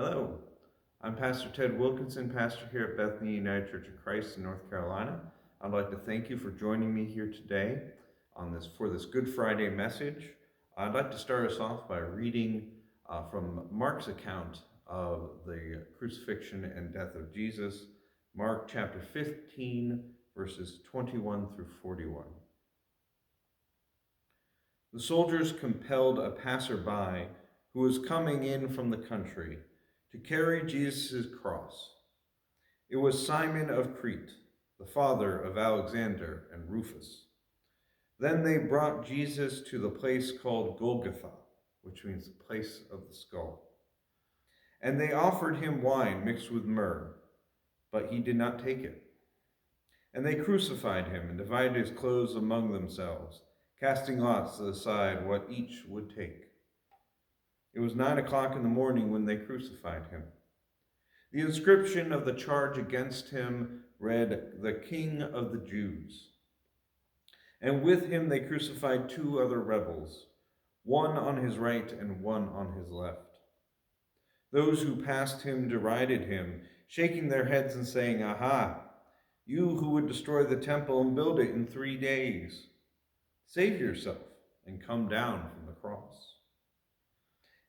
Hello, I'm Pastor Ted Wilkinson, pastor here at Bethany United Church of Christ in North Carolina. I'd like to thank you for joining me here today for this Good Friday message. I'd like to start us off by reading from Mark's account of the crucifixion and death of Jesus, Mark chapter 15, verses 21 through 41. The soldiers compelled a passerby who was coming in from the country to carry Jesus' cross. It was Simon of Crete, the father of Alexander and Rufus. Then they brought Jesus to the place called Golgotha, which means the place of the skull. And they offered him wine mixed with myrrh, but he did not take it. And they crucified him and divided his clothes among themselves, casting lots to decide what each would take. It was 9 o'clock in the morning when they crucified him. The inscription of the charge against him read, "The King of the Jews." And with him they crucified two other rebels, one on his right and one on his left. Those who passed him derided him, shaking their heads and saying, "Aha, you who would destroy the temple and build it in 3 days, save yourself and come down from the cross."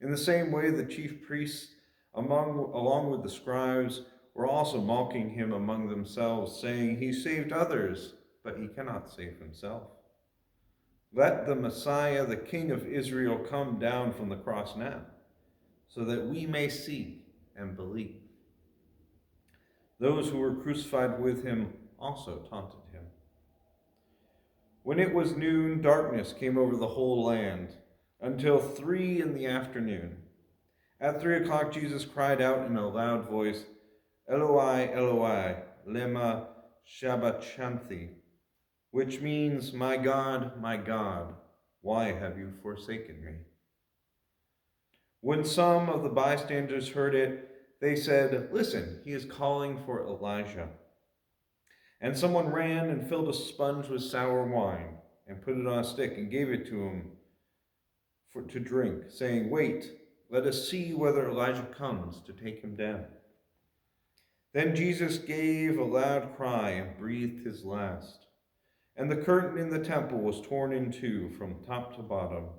In the same way, the chief priests, along with the scribes, were also mocking him among themselves, saying, "He saved others, but he cannot save himself. Let the Messiah, the King of Israel, come down from the cross now, so that we may see and believe." Those who were crucified with him also taunted him. When it was noon, darkness came over the whole land until 3 in the afternoon. At 3 o'clock, Jesus cried out in a loud voice, "Eloi, Eloi, lema sabachthani," which means, my God, why have you forsaken me?" When some of the bystanders heard it, they said, "Listen, he is calling for Elijah." And someone ran and filled a sponge with sour wine and put it on a stick and gave it to him to drink, saying, "Wait, let us see whether Elijah comes to take him down." Then Jesus gave a loud cry and breathed his last. And the curtain in the temple was torn in two from top to bottom.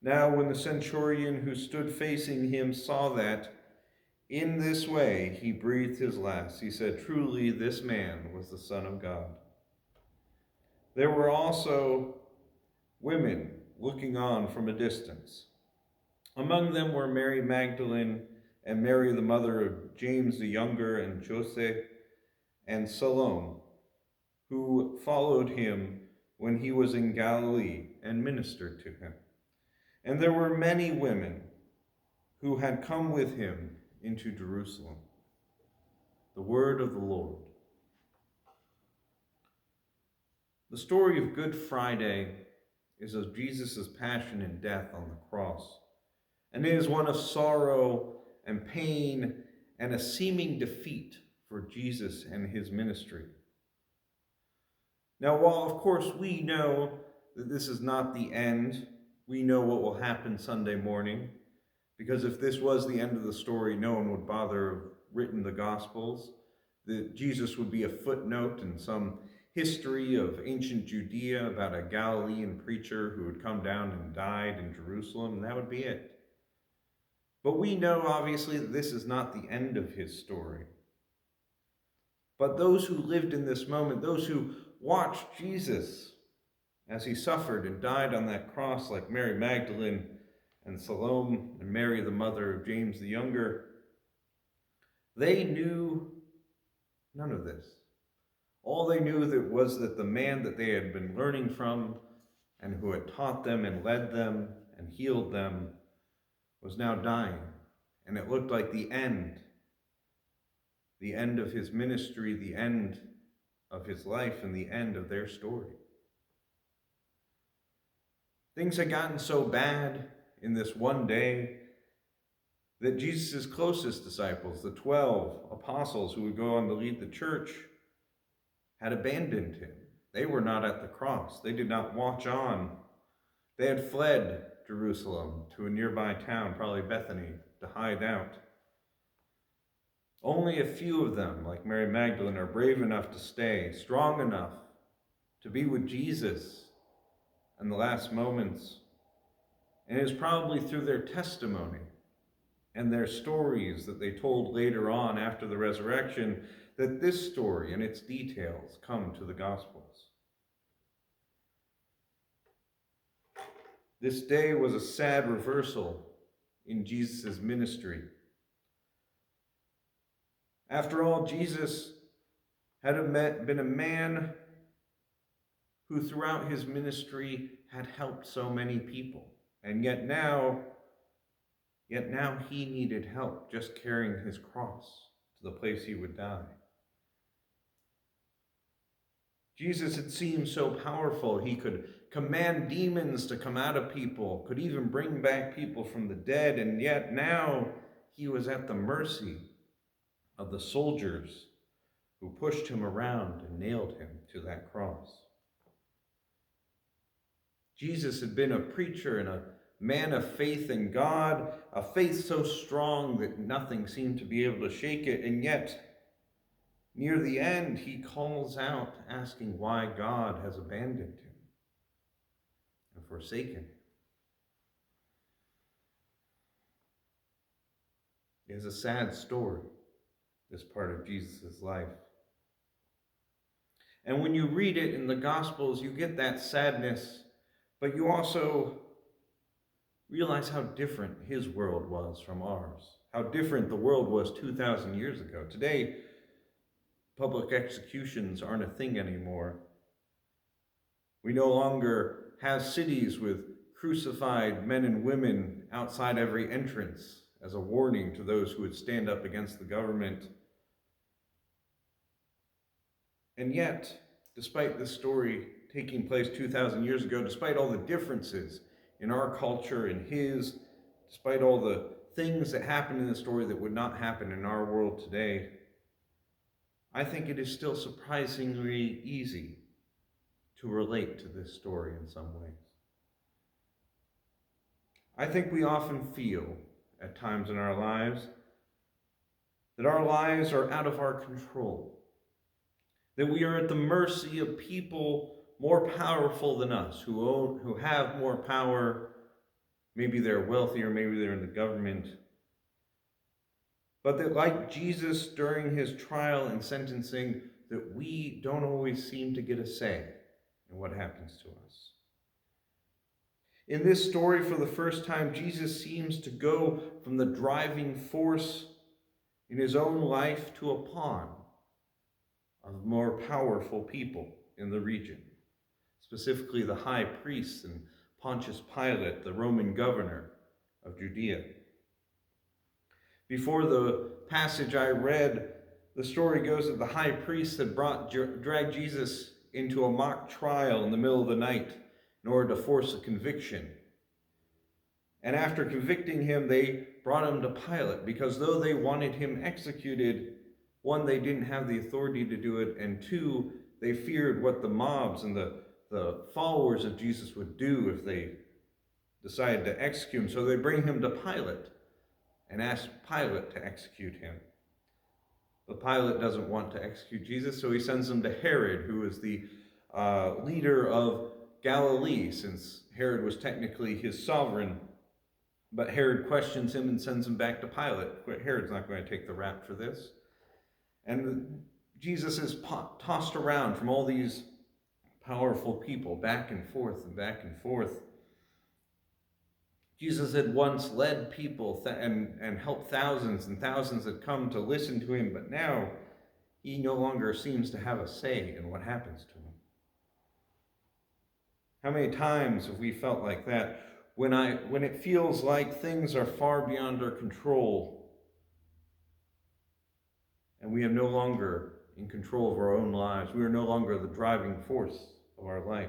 Now when the centurion who stood facing him saw that in this way he breathed his last, he said, "Truly this man was the Son of God." There were also women looking on from a distance. Among them were Mary Magdalene and Mary, the mother of James the Younger and Joseph, and Salome, who followed him when he was in Galilee and ministered to him. And there were many women who had come with him into Jerusalem. The word of the Lord. The story of Good Friday is of Jesus' passion and death on the cross, and it is one of sorrow and pain and a seeming defeat for Jesus and his ministry. Now, while of course we know that this is not the end, we know what will happen Sunday morning, because if this was the end of the story, no one would bother have written the Gospels. That Jesus would be a footnote in some history of ancient Judea about a Galilean preacher who had come down and died in Jerusalem, and that would be it. But we know, obviously, that this is not the end of his story. But those who lived in this moment, those who watched Jesus as he suffered and died on that cross, like Mary Magdalene and Salome and Mary, the mother of James the Younger, they knew none of this. All they knew was that the man that they had been learning from and who had taught them and led them and healed them was now dying. And it looked like the end of his ministry, the end of his life, and the end of their story. Things had gotten so bad in this one day that Jesus' closest disciples, the 12 apostles who would go on to lead the church, had abandoned him. They were not at the cross. They did not watch on. They had fled Jerusalem to a nearby town, probably Bethany, to hide out. Only a few of them, like Mary Magdalene, are brave enough to stay, strong enough to be with Jesus in the last moments. And it is probably through their testimony and their stories that they told later on after the resurrection that this story and its details come to the Gospels. This day was a sad reversal in Jesus' ministry. After all, Jesus had been a man who throughout his ministry had helped so many people. And yet now he needed help just carrying his cross to the place he would die. Jesus had seemed so powerful. He could command demons to come out of people, could even bring back people from the dead, and yet now he was at the mercy of the soldiers who pushed him around and nailed him to that cross. Jesus had been a preacher and a man of faith in God, a faith so strong that nothing seemed to be able to shake it, and yet near the end, he calls out asking why God has abandoned him and forsaken him. It is a sad story, this part of Jesus' life. And when you read it in the Gospels, you get that sadness, but you also realize how different his world was from ours, how different the world was 2,000 years ago. Today, public executions aren't a thing anymore. We no longer have cities with crucified men and women outside every entrance as a warning to those who would stand up against the government. And yet, despite this story taking place 2,000 years ago, despite all the differences in our culture and his, despite all the things that happened in the story that would not happen in our world today, I think it is still surprisingly easy to relate to this story in some ways. I think we often feel at times in our lives that our lives are out of our control, that we are at the mercy of people more powerful than us, who have more power. Maybe they're wealthier, maybe they're in the government. But that like Jesus during his trial and sentencing, that we don't always seem to get a say in what happens to us. In this story, for the first time, Jesus seems to go from the driving force in his own life to a pawn of more powerful people in the region, specifically the high priests and Pontius Pilate, the Roman governor of Judea. Before the passage I read, the story goes that the high priest had dragged Jesus into a mock trial in the middle of the night in order to force a conviction. And after convicting him, they brought him to Pilate because though they wanted him executed, one, they didn't have the authority to do it, and two, they feared what the mobs and the followers of Jesus would do if they decided to execute him. So they bring him to Pilate and ask Pilate to execute him. But Pilate doesn't want to execute Jesus, so he sends him to Herod, who is the leader of Galilee, since Herod was technically his sovereign. But Herod questions him and sends him back to Pilate. Herod's not going to take the rap for this. And Jesus is tossed around from all these powerful people, back and forth and back and forth. Jesus had once led people and helped thousands, and thousands had come to listen to him, but now he no longer seems to have a say in what happens to him. How many times have we felt like that? When it feels like things are far beyond our control and we are no longer in control of our own lives. We are no longer the driving force of our life.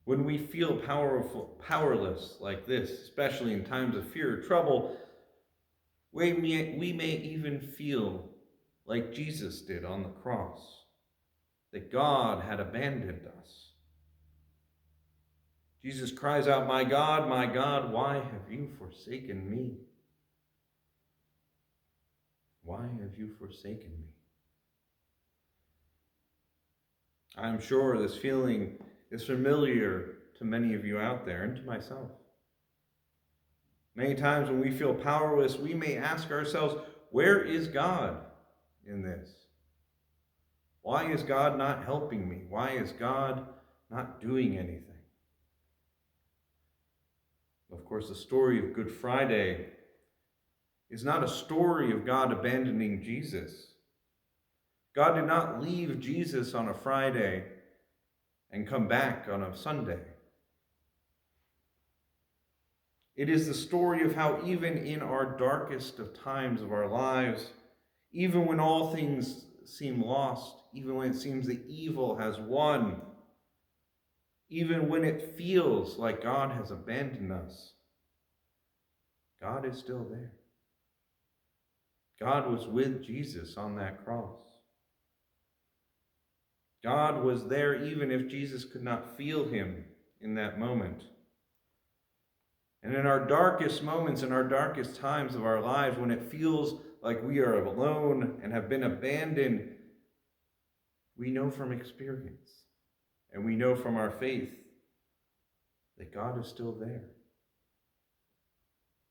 When we feel powerless like this, especially in times of fear or trouble, we may even feel like Jesus did on the cross, that God had abandoned us. Jesus cries out, my God, why have you forsaken me?" Why have you forsaken me? I'm sure this feeling is familiar to many of you out there and to myself. Many times when we feel powerless, we may ask ourselves, where is God in this? Why is God not helping me? Why is God not doing anything? Of course, the story of Good Friday is not a story of God abandoning Jesus. God did not leave Jesus on a Friday and come back on a Sunday. It is the story of how even in our darkest of times of our lives, even when all things seem lost, even when it seems that evil has won, even when it feels like God has abandoned us, God is still there. God was with Jesus on that cross. God was there even if Jesus could not feel him in that moment. And in our darkest moments, in our darkest times of our lives, when it feels like we are alone and have been abandoned, we know from experience and we know from our faith that God is still there.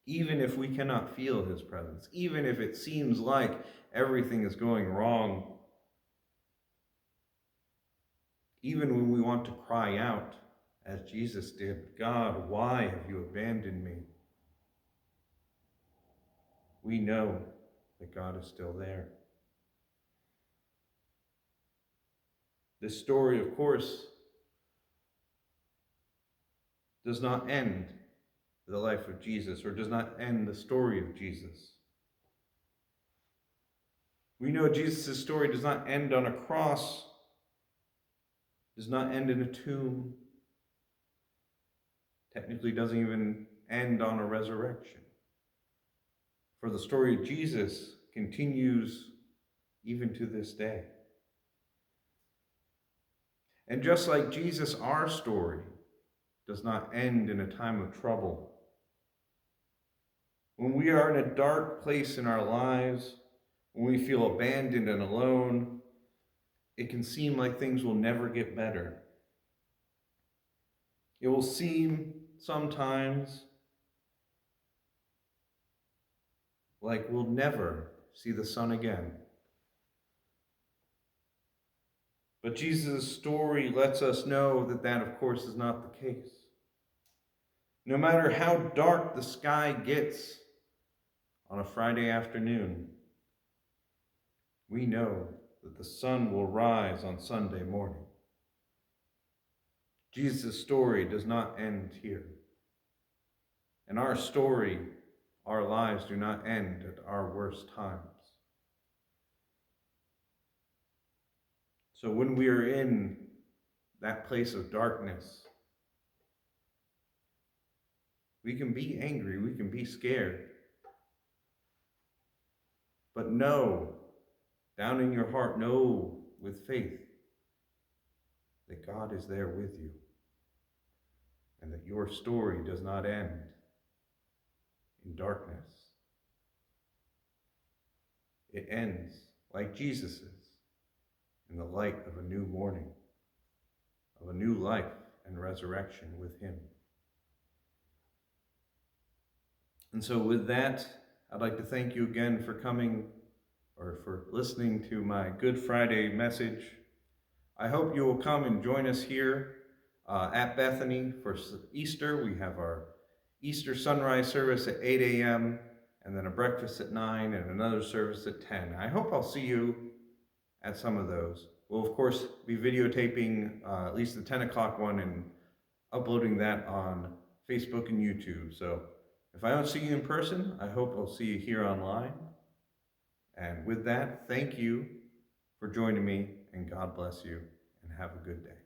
Even if we cannot feel his presence, even if it seems like everything is going wrong, even when we want to cry out, as Jesus did, God, why have you abandoned me? We know that God is still there. This story, of course, does not end the life of Jesus or does not end the story of Jesus. We know Jesus' story does not end on a cross, does not end in a tomb, technically doesn't even end on a resurrection. For the story of Jesus continues even to this day. And just like Jesus, our story does not end in a time of trouble. When we are in a dark place in our lives, when we feel abandoned and alone, it can seem like things will never get better. It will seem sometimes like we'll never see the sun again. But Jesus' story lets us know that that, of course, is not the case. No matter how dark the sky gets on a Friday afternoon, we know that the sun will rise on Sunday morning. Jesus' story does not end here. And our story, our lives do not end at our worst times. So when we are in that place of darkness, we can be angry, we can be scared. But know, down in your heart, know with faith that God is there with you and that your story does not end in darkness. It ends like Jesus's, in the light of a new morning, of a new life and resurrection with him. And so with that, I'd like to thank you again for coming or for listening to my Good Friday message. I hope you will come and join us here at Bethany for Easter. We have our Easter sunrise service at 8 a.m. and then a breakfast at 9 and another service at 10. I hope I'll see you at some of those. We'll, of course, be videotaping at least the 10 o'clock one and uploading that on Facebook and YouTube. So if I don't see you in person, I hope I'll see you here online. And with that, thank you for joining me, and God bless you, and have a good day.